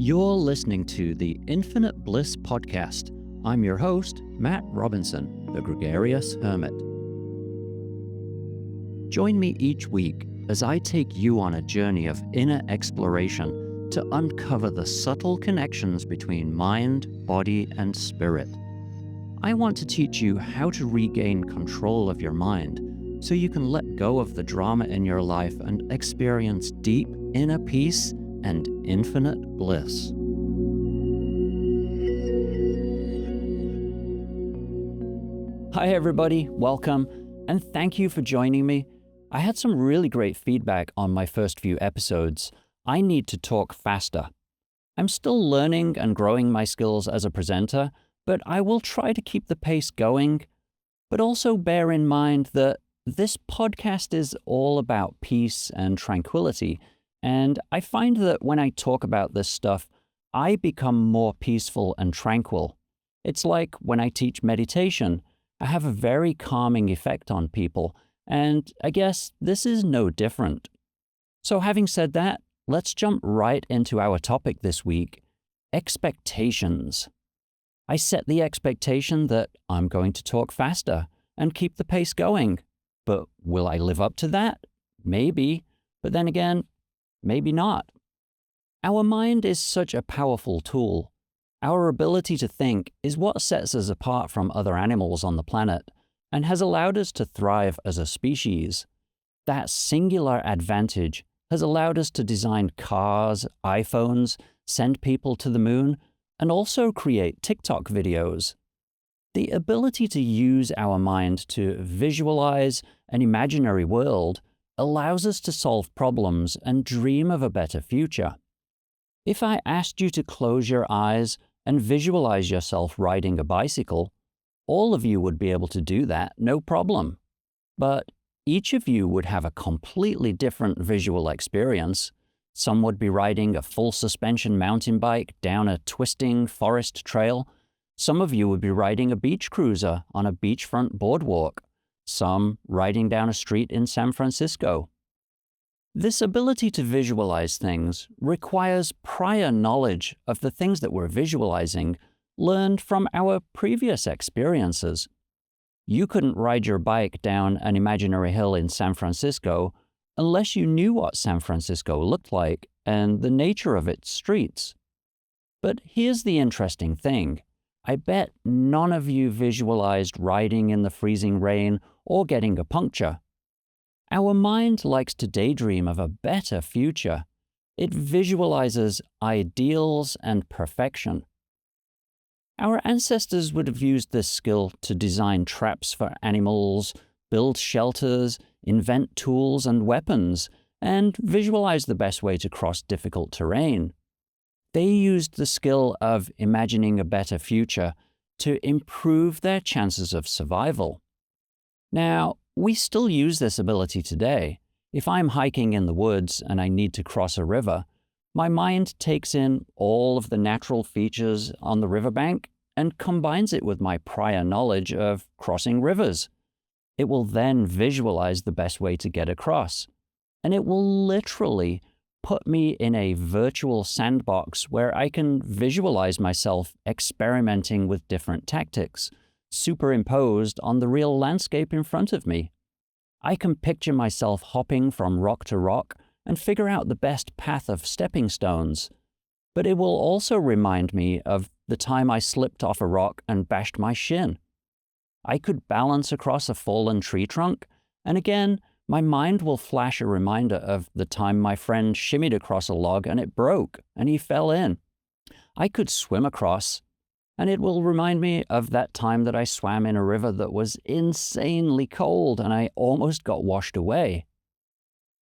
You're listening to the Infinite Bliss podcast. I'm your host, Matt Robinson, the Gregarious Hermit. Join me each week as I take you on a journey of inner exploration to uncover the subtle connections between mind, body, and spirit. I want to teach you how to regain control of your mind so you can let go of the drama in your life and experience deep inner peace and infinite bliss. Hi everybody, welcome, and thank you for joining me. I had some really great feedback on my first few episodes. I need to talk faster. I'm still learning and growing my skills as a presenter, but I will try to keep the pace going. But also bear in mind that this podcast is all about peace and tranquility. And I find that when I talk about this stuff, I become more peaceful and tranquil. It's like when I teach meditation, I have a very calming effect on people, and I guess this is no different. So having said that, let's jump right into our topic this week, expectations. I set the expectation that I'm going to talk faster and keep the pace going. But will I live up to that? Maybe. But then again, maybe not. Our mind is such a powerful tool. Our ability to think is what sets us apart from other animals on the planet and has allowed us to thrive as a species. That singular advantage has allowed us to design cars, iPhones, send people to the moon, and also create TikTok videos. The ability to use our mind to visualize an imaginary world allows us to solve problems and dream of a better future. If I asked you to close your eyes and visualize yourself riding a bicycle, all of you would be able to do that, no problem. But each of you would have a completely different visual experience. Some would be riding a full suspension mountain bike down a twisting forest trail. Some of you would be riding a beach cruiser on a beachfront boardwalk. Some riding down a street in San Francisco. This ability to visualize things requires prior knowledge of the things that we're visualizing learned from our previous experiences. You couldn't ride your bike down an imaginary hill in San Francisco unless you knew what San Francisco looked like and the nature of its streets. But here's the interesting thing. I bet none of you visualized riding in the freezing rain or getting a puncture. Our mind likes to daydream of a better future. It visualizes ideals and perfection. Our ancestors would have used this skill to design traps for animals, build shelters, invent tools and weapons, and visualize the best way to cross difficult terrain. They used the skill of imagining a better future to improve their chances of survival. Now, we still use this ability today. If I'm hiking in the woods and I need to cross a river, my mind takes in all of the natural features on the riverbank and combines it with my prior knowledge of crossing rivers. It will then visualize the best way to get across, and it will literally put me in a virtual sandbox where I can visualize myself experimenting with different tactics, superimposed on the real landscape in front of me. I can picture myself hopping from rock to rock and figure out the best path of stepping stones. But it will also remind me of the time I slipped off a rock and bashed my shin. I could balance across a fallen tree trunk, and again, my mind will flash a reminder of the time my friend shimmied across a log and it broke and he fell in. I could swim across, and it will remind me of that time that I swam in a river that was insanely cold and I almost got washed away.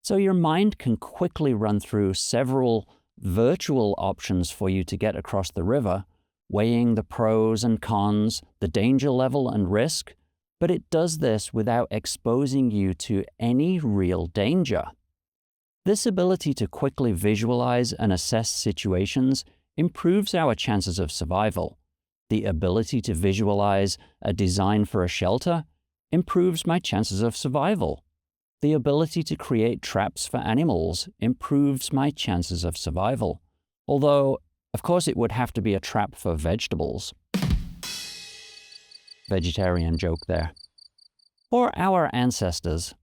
So your mind can quickly run through several virtual options for you to get across the river, weighing the pros and cons, the danger level and risk, but it does this without exposing you to any real danger. This ability to quickly visualize and assess situations improves our chances of survival. The ability to visualize a design for a shelter improves my chances of survival. The ability to create traps for animals improves my chances of survival. Although Of course, it would have to be a trap for vegetables. Vegetarian joke there. For our ancestors,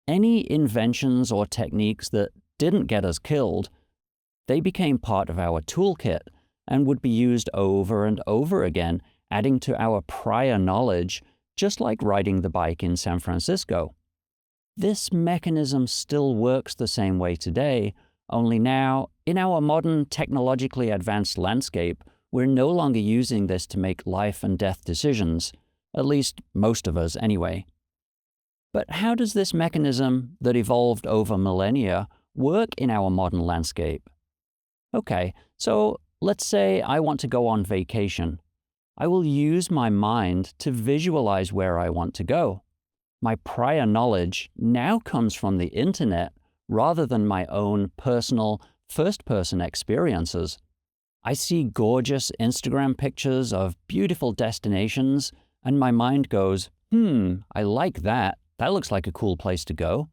any inventions or techniques that didn't get us killed, they became part of our toolkit and would be used over and over again, adding to our prior knowledge, just like riding the bike in San Francisco. This mechanism still works the same way today, only now, in our modern technologically advanced landscape, we're no longer using this to make life and death decisions, at least most of us anyway. But how does this mechanism that evolved over millennia work in our modern landscape? Okay, so let's say I want to go on vacation. I will use my mind to visualize where I want to go. My prior knowledge now comes from the internet rather than my own personal first-person experiences. I see gorgeous Instagram pictures of beautiful destinations, and my mind goes, I like that. That looks like a cool place to go.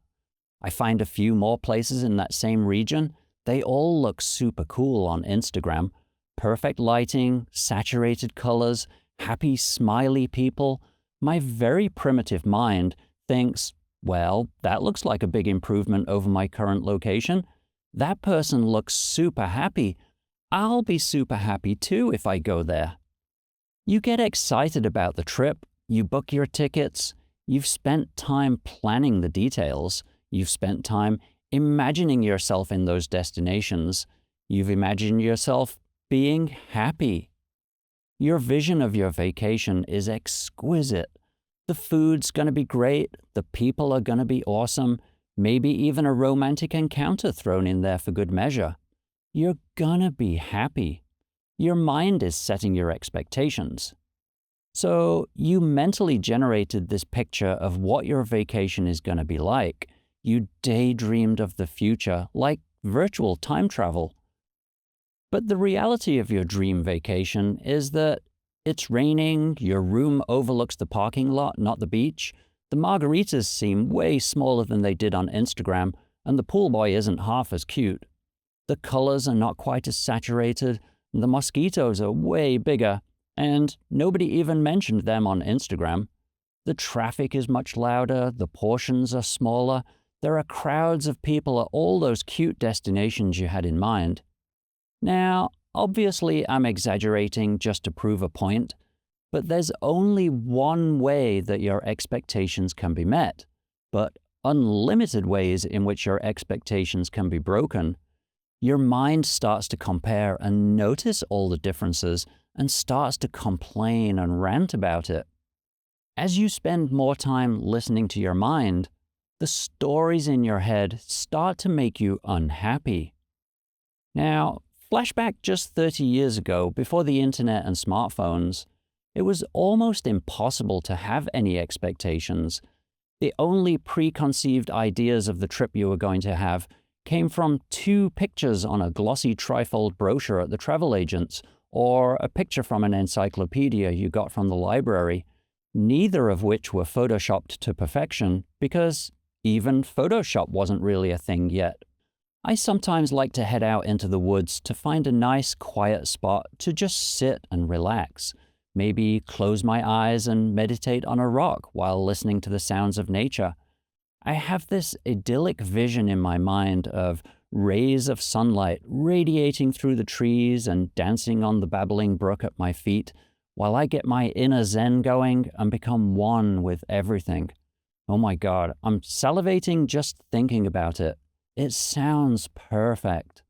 I find a few more places in that same region. They all look super cool on Instagram. Perfect lighting, saturated colors, happy, smiley people. My very primitive mind thinks, well, that looks like a big improvement over my current location. That person looks super happy. I'll be super happy too if I go there. You get excited about the trip. You book your tickets. You've spent time planning the details. You've spent time imagining yourself in those destinations. You've imagined yourself being happy. Your vision of your vacation is exquisite. The food's going to be great. The people are going to be awesome. Maybe even a romantic encounter thrown in there for good measure. You're going to be happy. Your mind is setting your expectations. So you mentally generated this picture of what your vacation is going to be like. You daydreamed of the future, like virtual time travel. But the reality of your dream vacation is that it's raining, your room overlooks the parking lot, not the beach, the margaritas seem way smaller than they did on Instagram, and the pool boy isn't half as cute. The colors are not quite as saturated, and the mosquitoes are way bigger, and nobody even mentioned them on Instagram. The traffic is much louder, the portions are smaller, there are crowds of people at all those cute destinations you had in mind. Now, obviously I'm exaggerating just to prove a point, but there's only one way that your expectations can be met, but unlimited ways in which your expectations can be broken. Your mind starts to compare and notice all the differences and starts to complain and rant about it. As you spend more time listening to your mind, the stories in your head start to make you unhappy. Now, flashback just 30 years ago, before the internet and smartphones, it was almost impossible to have any expectations. The only preconceived ideas of the trip you were going to have came from 2 pictures on a glossy trifold brochure at the travel agent's, or a picture from an encyclopedia you got from the library, neither of which were photoshopped to perfection because even Photoshop wasn't really a thing yet. I sometimes like to head out into the woods to find a nice quiet spot to just sit and relax, maybe close my eyes and meditate on a rock while listening to the sounds of nature. I have this idyllic vision in my mind of rays of sunlight radiating through the trees and dancing on the babbling brook at my feet while I get my inner zen going and become one with everything. Oh my God, I'm salivating just thinking about it. It sounds perfect.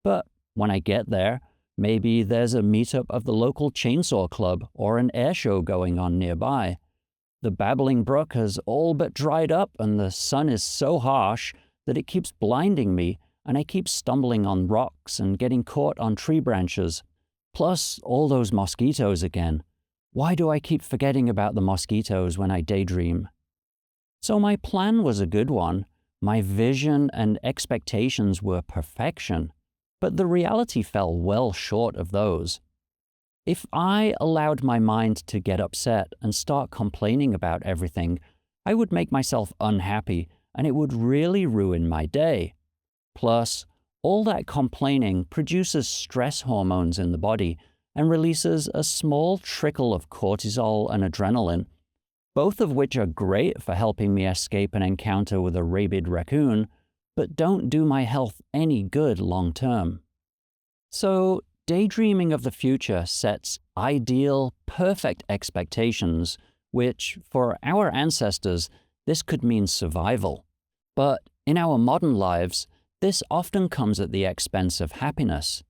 But when I get there, maybe there's a meetup of the local chainsaw club or an air show going on nearby. The babbling brook has all but dried up and the sun is so harsh that it keeps blinding me and I keep stumbling on rocks and getting caught on tree branches. Plus, all those mosquitoes again. Why do I keep forgetting about the mosquitoes when I daydream? So my plan was a good one. My vision and expectations were perfection, but the reality fell well short of those. If I allowed my mind to get upset and start complaining about everything, I would make myself unhappy and it would really ruin my day. Plus, All that complaining produces stress hormones in the body and releases a small trickle of cortisol and adrenaline, both of which are great for helping me escape an encounter with a rabid raccoon, but don't do my health any good long term. So, daydreaming of the future sets ideal, perfect expectations, which, for our ancestors, this could mean survival. But in our modern lives, this often comes at the expense of happiness.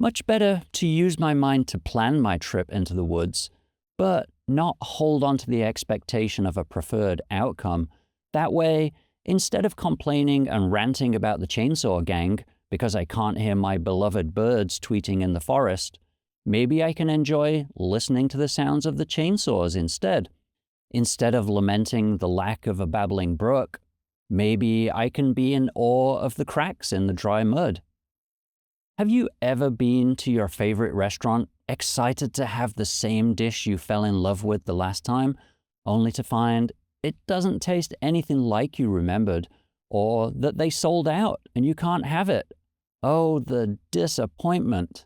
Much better to use my mind to plan my trip into the woods, but not hold on to the expectation of a preferred outcome. That way, instead of complaining and ranting about the chainsaw gang because I can't hear my beloved birds tweeting in the forest, maybe I can enjoy listening to the sounds of the chainsaws instead. Instead of lamenting the lack of a babbling brook, maybe I can be in awe of the cracks in the dry mud. Have you ever been to your favorite restaurant, excited to have the same dish you fell in love with the last time, only to find it doesn't taste anything like you remembered, or that they sold out and you can't have it? Oh, the disappointment.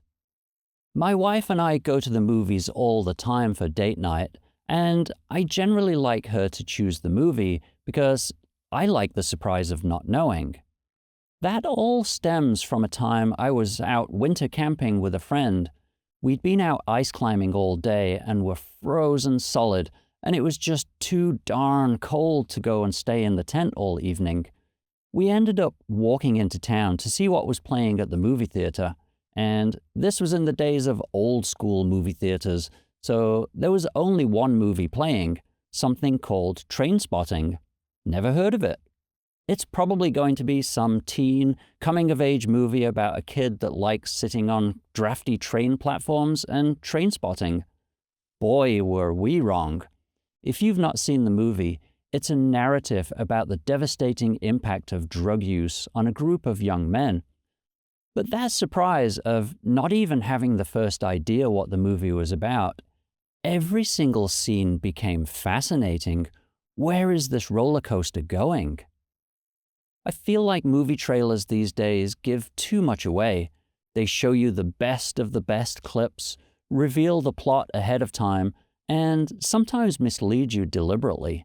My wife and I go to the movies all the time for date night, and I generally like her to choose the movie because I like the surprise of not knowing. That all stems from a time I was out winter camping with a friend. We'd been out ice climbing all day and were frozen solid, and it was just too darn cold to go and stay in the tent all evening. We ended up walking into town to see what was playing at the movie theater, and this was in the days of old school movie theaters, so there was only one movie playing, something called Trainspotting. Never heard of it. It's probably going to be some teen, coming-of-age movie about a kid that likes sitting on drafty train platforms and train spotting. Boy, were we wrong. If you've not seen the movie, it's a narrative about the devastating impact of drug use on a group of young men. But that surprise of not even having the first idea what the movie was about, every single scene became fascinating. Where is this roller coaster going? I feel like movie trailers these days give too much away. They show you the best of the best clips, reveal the plot ahead of time, and sometimes mislead you deliberately.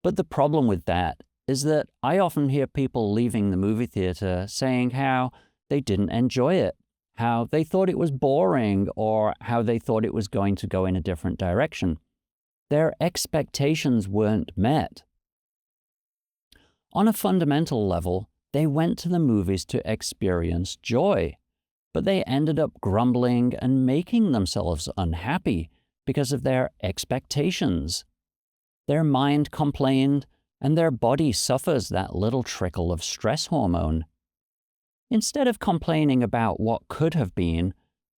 But the problem with that is that I often hear people leaving the movie theater saying how they didn't enjoy it, how they thought it was boring, or how they thought it was going to go in a different direction. Their expectations weren't met. On a fundamental level, they went to the movies to experience joy, but they ended up grumbling and making themselves unhappy because of their expectations. Their mind complained, and their body suffers that little trickle of stress hormone. Instead of complaining about what could have been,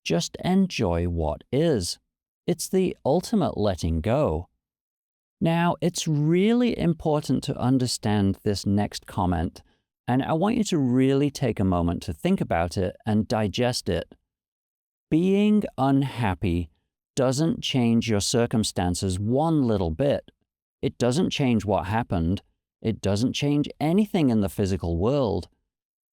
just enjoy what is. It's the ultimate letting go. Now, it's really important to understand this next comment, and I want you to really take a moment to think about it and digest it. Being unhappy doesn't change your circumstances one little bit. It doesn't change what happened. It doesn't change anything in the physical world.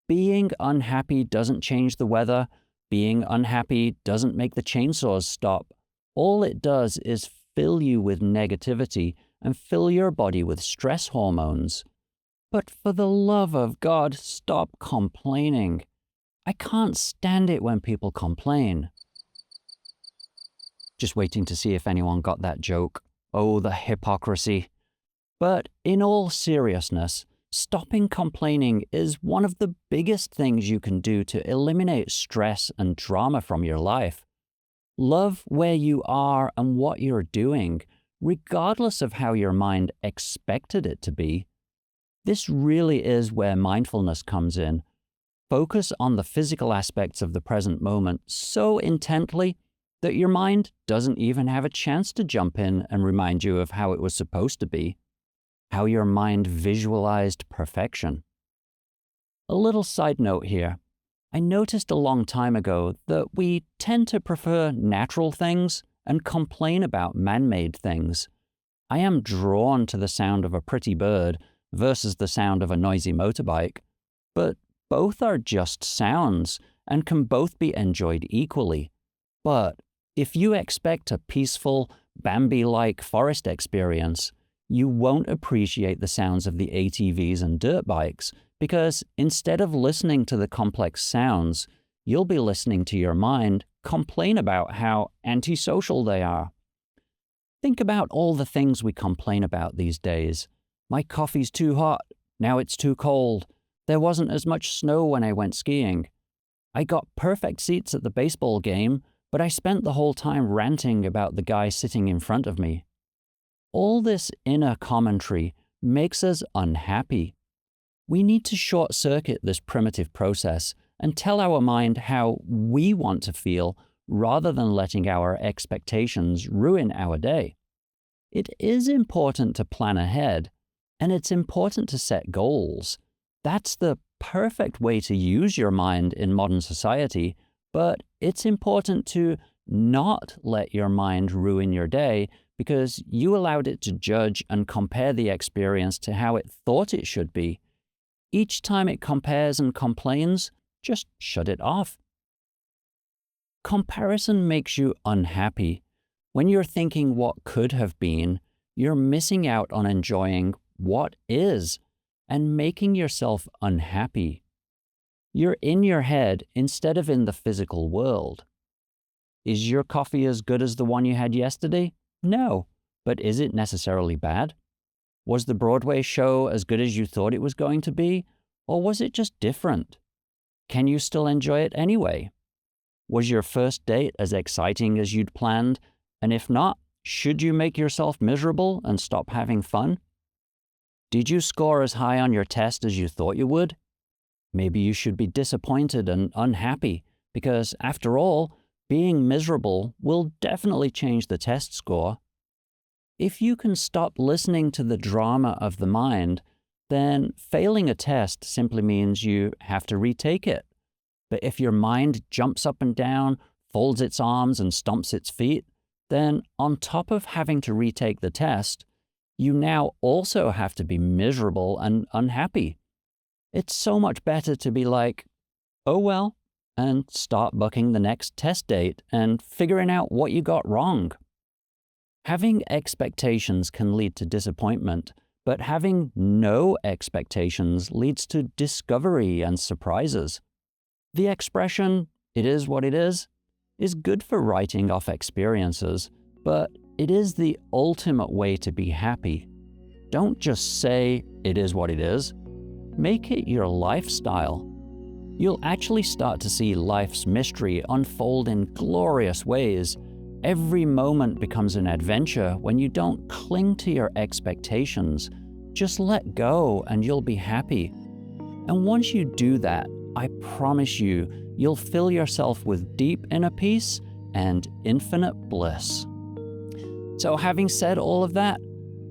Being unhappy doesn't change the weather. Being unhappy doesn't make the chainsaws stop. All it does is fill you with negativity and fill your body with stress hormones. But for the love of God, stop complaining. I can't stand it when people complain. Just waiting to see if anyone got that joke. Oh, the hypocrisy. But in all seriousness, stopping complaining is one of the biggest things you can do to eliminate stress and drama from your life. Love where you are and what you're doing, regardless of how your mind expected it to be. This really is where mindfulness comes in. Focus on the physical aspects of the present moment so intently that your mind doesn't even have a chance to jump in and remind you of how it was supposed to be, how your mind visualized perfection. A little side note here. I noticed a long time ago that we tend to prefer natural things and complain about man-made things. I am drawn to the sound of a pretty bird versus the sound of a noisy motorbike, but both are just sounds and can both be enjoyed equally. But if you expect a peaceful, Bambi-like forest experience, you won't appreciate the sounds of the ATVs and dirt bikes, because instead of listening to the complex sounds, you'll be listening to your mind complain about how antisocial they are. Think about all the things we complain about these days. My coffee's too hot. Now it's too cold. There wasn't as much snow when I went skiing. I got perfect seats at the baseball game, but I spent the whole time ranting about the guy sitting in front of me. All this inner commentary makes us unhappy. We need to short-circuit this primitive process and tell our mind how we want to feel rather than letting our expectations ruin our day. It is important to plan ahead, and it's important to set goals. That's the perfect way to use your mind in modern society, but it's important to not let your mind ruin your day because you allowed it to judge and compare the experience to how it thought it should be. Each time it compares and complains, just shut it off. Comparison makes you unhappy. When you're thinking what could have been, you're missing out on enjoying what is and making yourself unhappy. You're in your head instead of in the physical world. Is your coffee as good as the one you had yesterday? No, but is it necessarily bad? Was the Broadway show as good as you thought it was going to be, or was it just different? Can you still enjoy it anyway? Was your first date as exciting as you'd planned? And if not, should you make yourself miserable and stop having fun? Did you score as high on your test as you thought you would? Maybe you should be disappointed and unhappy, because after all, being miserable will definitely change the test score. If you can stop listening to the drama of the mind, then failing a test simply means you have to retake it. But if your mind jumps up and down, folds its arms and stomps its feet, then on top of having to retake the test, you now also have to be miserable and unhappy. It's so much better to be like, oh well, and start booking the next test date and figuring out what you got wrong. Having expectations can lead to disappointment, but having no expectations leads to discovery and surprises. The expression, "it is what it is good for writing off experiences, but it is the ultimate way to be happy. Don't just say, "it is what it is." Make it your lifestyle. You'll actually start to see life's mystery unfold in glorious ways. Every moment becomes an adventure when you don't cling to your expectations. Just let go and you'll be happy. And once you do that, I promise you, you'll fill yourself with deep inner peace and infinite bliss. So having said all of that,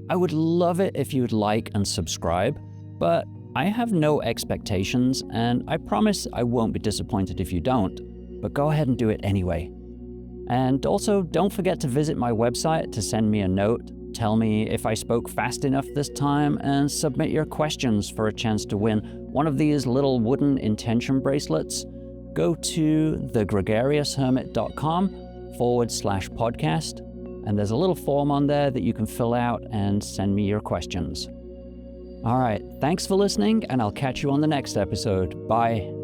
I would love it if you'd like and subscribe, but I have no expectations, and I promise I won't be disappointed if you don't, but go ahead and do it anyway. And also, don't forget to visit my website to send me a note, tell me if I spoke fast enough this time, and submit your questions for a chance to win one of these little wooden intention bracelets. Go to thegregarioushermit.com/podcast, and there's a little form on there that you can fill out and send me your questions. All right, thanks for listening, and I'll catch you on the next episode. Bye.